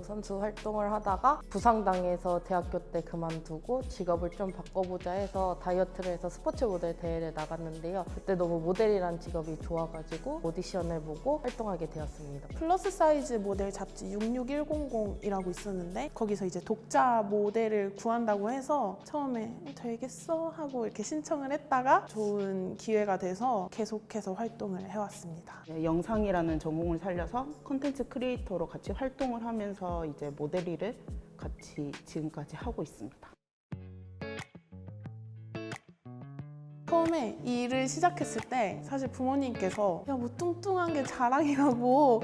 선수 활동을 하다가 부상당해서 대학교 때 그만두고 직업을 좀 바꿔보자 해서 다이어트를 해서 스포츠 모델 대회를 나갔는데요. 그때 너무 모델이란 직업이 좋아가지고 오디션을 보고 활동하게 되었습니다. 플러스 사이즈 모델 잡지 66100이라고 있었는데 거기서 이제 독자 모델을 구한다고 해서 처음에 되겠어? 하고 이렇게 신청을 했다가 좋은 기회가 돼서 계속해서 활동을 해왔습니다. 영상이라는 전공을 살려서 컨텐츠 크리에이터로 같이 활동을 하면서 이제 모델 일을 같이 지금까지 하고 있습니다. 처음에 이 일을 시작했을 때 사실 부모님께서 야 뭐 뚱뚱한 게 자랑이라고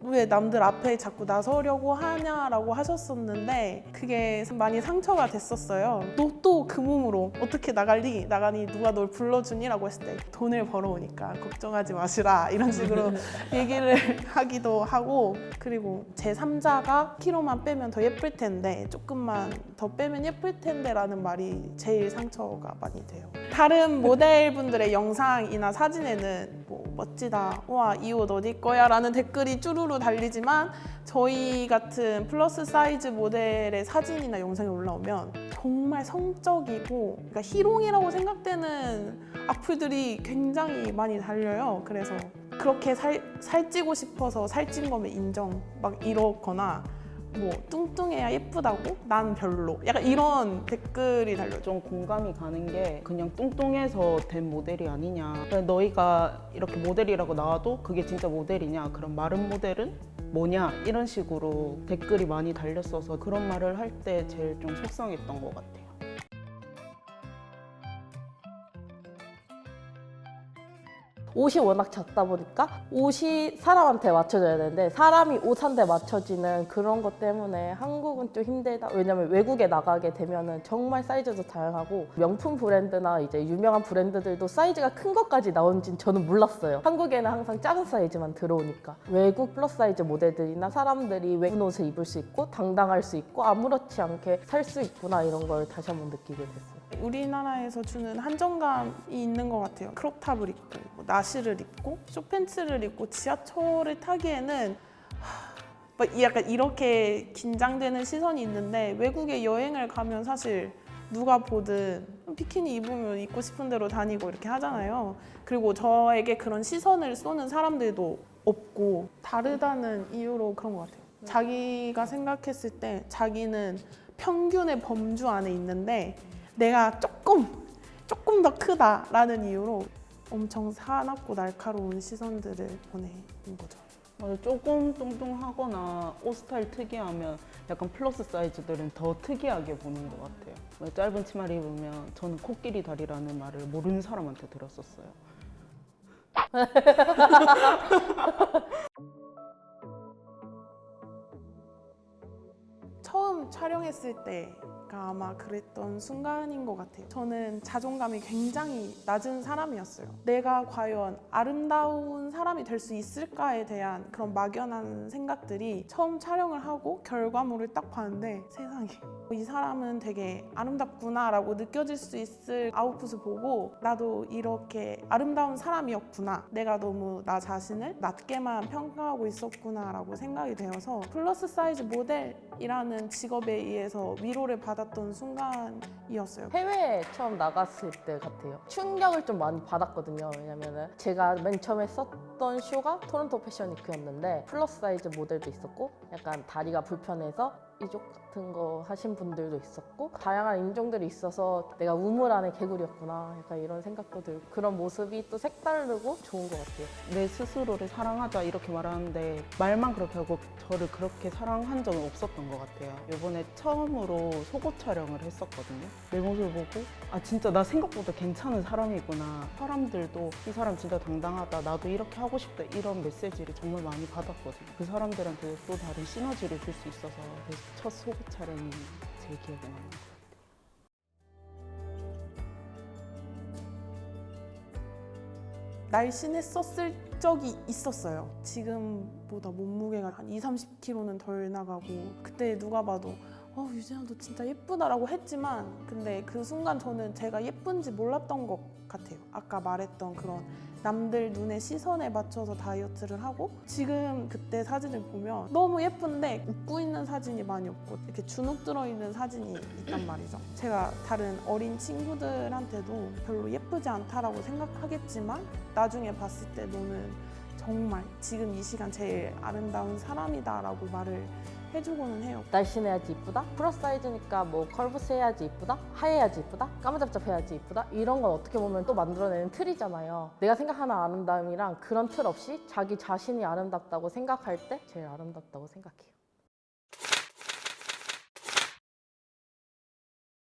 왜 남들 앞에 자꾸 나서려고 하냐라고 하셨었는데 그게 많이 상처가 됐었어요. 너 또 그 몸으로 어떻게 나가니 누가 널 불러주니? 라고 했을 때 돈을 벌어오니까 걱정하지 마시라 이런 식으로 얘기를 하기도 하고 그리고 제 3자가 키로만 빼면 더 예쁠 텐데 조금만 더 빼면 예쁠 텐데 라는 말이 제일 상처가 많이 돼요. 다른 모델분들의 영상이나 사진에는 뭐 멋지다, 와 이 옷 어디 거야 라는 댓글이 쭈루루 달리지만 저희 같은 플러스 사이즈 모델의 사진이나 영상이 올라오면 정말 성적이고 그러니까 희롱이라고 생각되는 악플들이 굉장히 많이 달려요. 그래서 그렇게 살찌고 싶어서 살찐 거면 인정 막 이러거나 뭐 뚱뚱해야 예쁘다고? 난 별로. 약간 이런 댓글이 달려요. 좀 공감이 가는 게 그냥 뚱뚱해서 된 모델이 아니냐. 그냥 너희가 이렇게 모델이라고 나와도 그게 진짜 모델이냐. 그럼 마른 모델은 뭐냐. 이런 식으로 댓글이 많이 달렸어서 그런 말을 할 때 제일 좀 속상했던 것 같아요. 옷이 워낙 작다 보니까 옷이 사람한테 맞춰져야 되는데 사람이 옷한테 맞춰지는 그런 것 때문에 한국은 좀 힘들다. 왜냐면 외국에 나가게 되면은 정말 사이즈도 다양하고 명품 브랜드나 이제 유명한 브랜드들도 사이즈가 큰 것까지 나온지는 저는 몰랐어요. 한국에는 항상 작은 사이즈만 들어오니까. 외국 플러스 사이즈 모델들이나 사람들이 외국 옷을 입을 수 있고 당당할 수 있고 아무렇지 않게 살 수 있구나 이런 걸 다시 한번 느끼게 됐어요. 우리나라에서 주는 한정감이 있는 것 같아요. 크롭탑을 입고 뭐 나시를 입고 숏팬츠를 입고 지하철을 타기에는 막 약간 이렇게 긴장되는 시선이 있는데 외국에 여행을 가면 사실 누가 보든 비키니 입으면 입고 싶은 대로 다니고 이렇게 하잖아요. 그리고 저에게 그런 시선을 쏘는 사람들도 없고 다르다는 이유로 그런 것 같아요. 자기가 생각했을 때 자기는 평균의 범주 안에 있는데 내가 조금 더 크다라는 이유로 엄청 사납고 날카로운 시선들을 보내는 거죠. 맞아, 조금 뚱뚱하거나 옷 스타일 특이하면 약간 플러스 사이즈들은 더 특이하게 보는 것 같아요. 짧은 치마를 입으면 저는 코끼리 다리라는 말을 모르는 사람한테 들었었어요. 처음 촬영했을 때가 아마 그랬던 순간인 것 같아요. 저는 자존감이 굉장히 낮은 사람이었어요. 내가 과연 아름다운 사람이 될 수 있을까에 대한 그런 막연한 생각들이 처음 촬영을 하고 결과물을 딱 봤는데 세상에 이 사람은 되게 아름답구나 라고 느껴질 수 있을 아웃풋을 보고 나도 이렇게 아름다운 사람이었구나, 내가 너무 나 자신을 낮게만 평가하고 있었구나 라고 생각이 되어서 플러스 사이즈 모델이라는 직업에 의해서 위로를 받았던 순간이었어요. 해외에 처음 나갔을 때 같아요. 충격을 좀 많이 받았거든요. 왜냐면은 제가 맨 처음에 썼던 쇼가 토론토 패션위크였는데 플러스 사이즈 모델도 있었고 약간 다리가 불편해서 이족 같은 거 하신 분들도 있었고 다양한 인종들이 있어서 내가 우물 안에 개구리였구나 약간 이런 생각도 들고 그런 모습이 또 색다르고 좋은 것 같아요. 내 스스로를 사랑하자 이렇게 말하는데 말만 그렇게 하고 저를 그렇게 사랑한 적은 없었던 것 같아요. 이번에 처음으로 속옷 촬영을 했었거든요. 내 모습을 보고 아 진짜 나 생각보다 괜찮은 사람이구나. 사람들도 이 사람 진짜 당당하다. 나도 이렇게 하고 싶다. 이런 메시지를 정말 많이 받았거든요. 그 사람들한테 또 다른 시너지를 줄 수 있어서 그래서 첫 속옷 촬영이 제일 기억에 남는 것 같아요. 날씬했었을 적이 있었어요. 지금보다 몸무게가 한 20-30kg는 덜 나가고 그때 누가 봐도 유진아 너 진짜 예쁘다라고 했지만 근데 그 순간 저는 제가 예쁜지 몰랐던 것 같아요. 아까 말했던 그런 남들 눈의 시선에 맞춰서 다이어트를 하고 지금 그때 사진을 보면 너무 예쁜데 웃고 있는 사진이 많이 없고 이렇게 주눅 들어있는 사진이 있단 말이죠. 제가 다른 어린 친구들한테도 별로 예쁘지 않다라고 생각하겠지만 나중에 봤을 때 너는 정말 지금 이 시간 제일 아름다운 사람이다라고 말을 해주고는 해요. 날씬해야지 이쁘다? 플러스 사이즈니까 뭐 컬브스 해야지 이쁘다? 하얘야지 이쁘다? 까무잡잡해야지 이쁘다? 이런 건 어떻게 보면 또 만들어내는 틀이잖아요. 내가 생각하는 아름다움이랑 그런 틀 없이 자기 자신이 아름답다고 생각할 때 제일 아름답다고 생각해요.